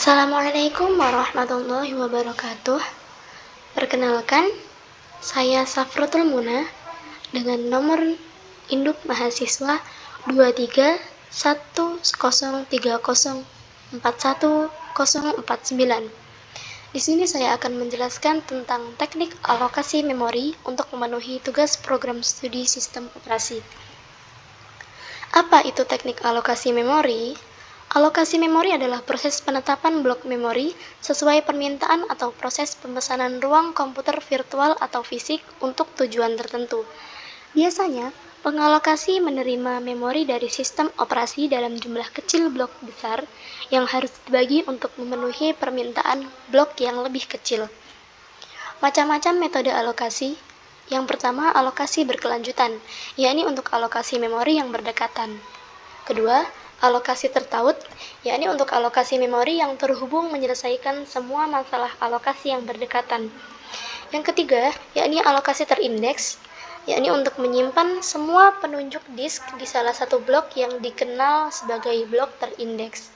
Assalamualaikum warahmatullahi wabarakatuh. Perkenalkan, saya Safratul Muna dengan nomor induk mahasiswa 231030410049. Di sini saya akan menjelaskan tentang teknik alokasi memori untuk memenuhi tugas program studi sistem operasi. Apa itu teknik alokasi memori? Alokasi memori adalah proses penetapan blok memori sesuai permintaan atau proses pemesanan ruang komputer virtual atau fisik untuk tujuan tertentu. Biasanya, pengalokasi menerima memori dari sistem operasi dalam jumlah kecil blok besar yang harus dibagi untuk memenuhi permintaan blok yang lebih kecil. Macam-macam metode alokasi. Yang pertama, alokasi berkelanjutan, yakni untuk alokasi memori yang berdekatan. Kedua, alokasi tertaut, yakni untuk alokasi memori yang terhubung menyelesaikan semua masalah alokasi yang berdekatan. Yang ketiga, yakni alokasi terindeks, yakni untuk menyimpan semua penunjuk disk di salah satu blok yang dikenal sebagai blok terindeks.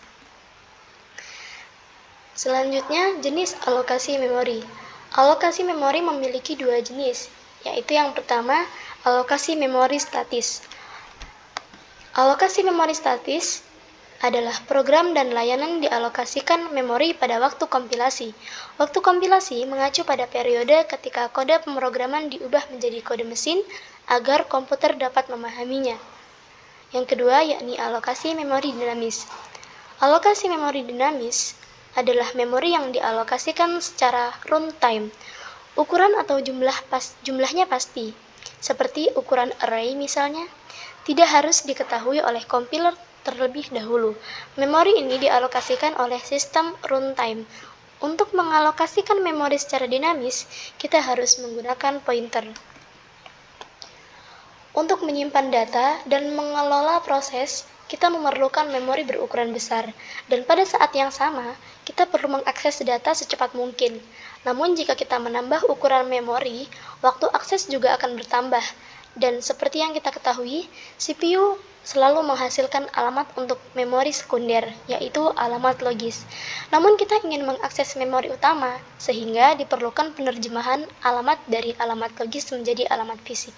Selanjutnya, jenis alokasi memori. Alokasi memori memiliki dua jenis, yaitu yang pertama, alokasi memori statis. Alokasi memori statis adalah program dan layanan dialokasikan memori pada waktu kompilasi. Waktu kompilasi mengacu pada periode ketika kode pemrograman diubah menjadi kode mesin agar komputer dapat memahaminya. Yang kedua, yakni alokasi memori dinamis. Alokasi memori dinamis adalah memori yang dialokasikan secara runtime. Ukuran atau jumlahnya pasti, seperti ukuran array misalnya, tidak harus diketahui oleh kompiler terlebih dahulu. Memori ini dialokasikan oleh sistem runtime. Untuk mengalokasikan memori secara dinamis, kita harus menggunakan pointer. Untuk menyimpan data dan mengelola proses, kita memerlukan memori berukuran besar, dan pada saat yang sama, kita perlu mengakses data secepat mungkin. Namun jika kita menambah ukuran memori, waktu akses juga akan bertambah. Dan seperti yang kita ketahui, CPU selalu menghasilkan alamat untuk memori sekunder, yaitu alamat logis. Namun kita ingin mengakses memori utama, sehingga diperlukan penerjemahan alamat dari alamat logis menjadi alamat fisik.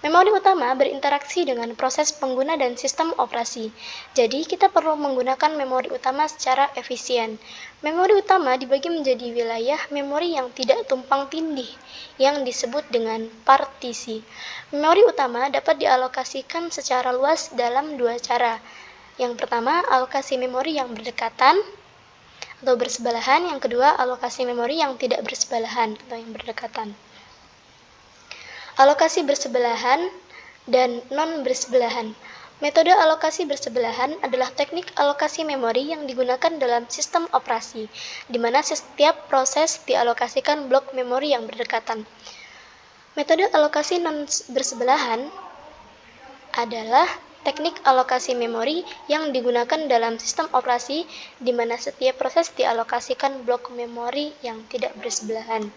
Memori utama berinteraksi dengan proses pengguna dan sistem operasi, jadi kita perlu menggunakan memori utama secara efisien. Memori utama dibagi menjadi wilayah memori yang tidak tumpang tindih, yang disebut dengan partisi. Memori utama dapat dialokasikan secara luas dalam dua cara. Yang pertama, alokasi memori yang berdekatan atau bersebelahan. Yang kedua, alokasi memori yang tidak bersebelahan atau yang berdekatan. Alokasi bersebelahan dan non-bersebelahan. Metode alokasi bersebelahan adalah teknik alokasi memori yang digunakan dalam sistem operasi, di mana setiap proses dialokasikan blok memori yang berdekatan. Metode alokasi non-bersebelahan adalah teknik alokasi memori yang digunakan dalam sistem operasi, di mana setiap proses dialokasikan blok memori yang tidak bersebelahan.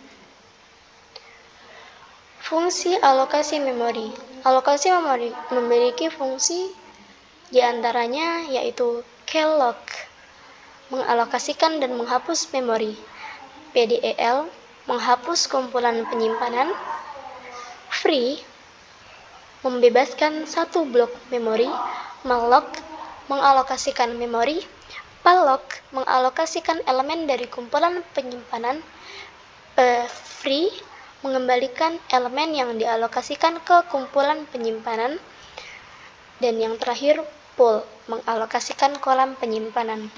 Fungsi alokasi memori. Alokasi memori memiliki fungsi diantaranya yaitu clear, mengalokasikan dan menghapus memori. PDEL, menghapus kumpulan penyimpanan. Free, membebaskan satu blok memori. Malloc, mengalokasikan memori. Palloc, mengalokasikan elemen dari kumpulan penyimpanan. Free, mengembalikan elemen yang dialokasikan ke kumpulan penyimpanan. Dan yang terakhir, pool, mengalokasikan kolam penyimpanan.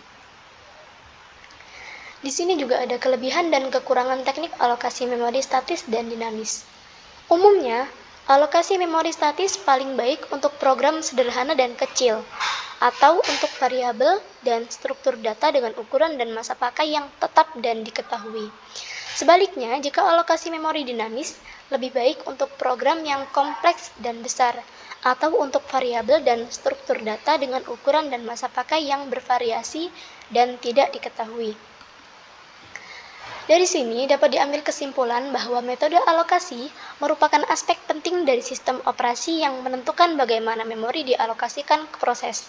Di sini juga ada kelebihan dan kekurangan teknik alokasi memori statis dan dinamis. Umumnya, alokasi memori statis paling baik untuk program sederhana dan kecil, atau untuk variabel dan struktur data dengan ukuran dan masa pakai yang tetap dan diketahui. Sebaliknya, jika alokasi memori dinamis, lebih baik untuk program yang kompleks dan besar, atau untuk variabel dan struktur data dengan ukuran dan masa pakai yang bervariasi dan tidak diketahui. Dari sini dapat diambil kesimpulan bahwa metode alokasi merupakan aspek penting dari sistem operasi yang menentukan bagaimana memori dialokasikan ke proses.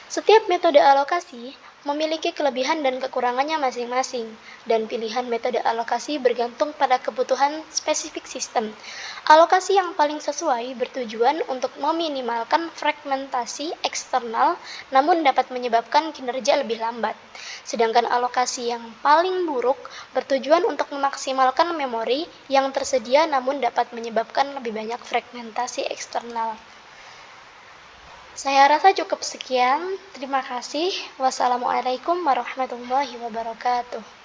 Setiap metode alokasi memiliki kelebihan dan kekurangannya masing-masing, dan pilihan metode alokasi bergantung pada kebutuhan spesifik sistem. Alokasi yang paling sesuai bertujuan untuk meminimalkan fragmentasi eksternal, namun dapat menyebabkan kinerja lebih lambat. Sedangkan alokasi yang paling buruk bertujuan untuk memaksimalkan memori yang tersedia namun dapat menyebabkan lebih banyak fragmentasi eksternal. Saya rasa cukup sekian. Terima kasih. Wassalamualaikum warahmatullahi wabarakatuh.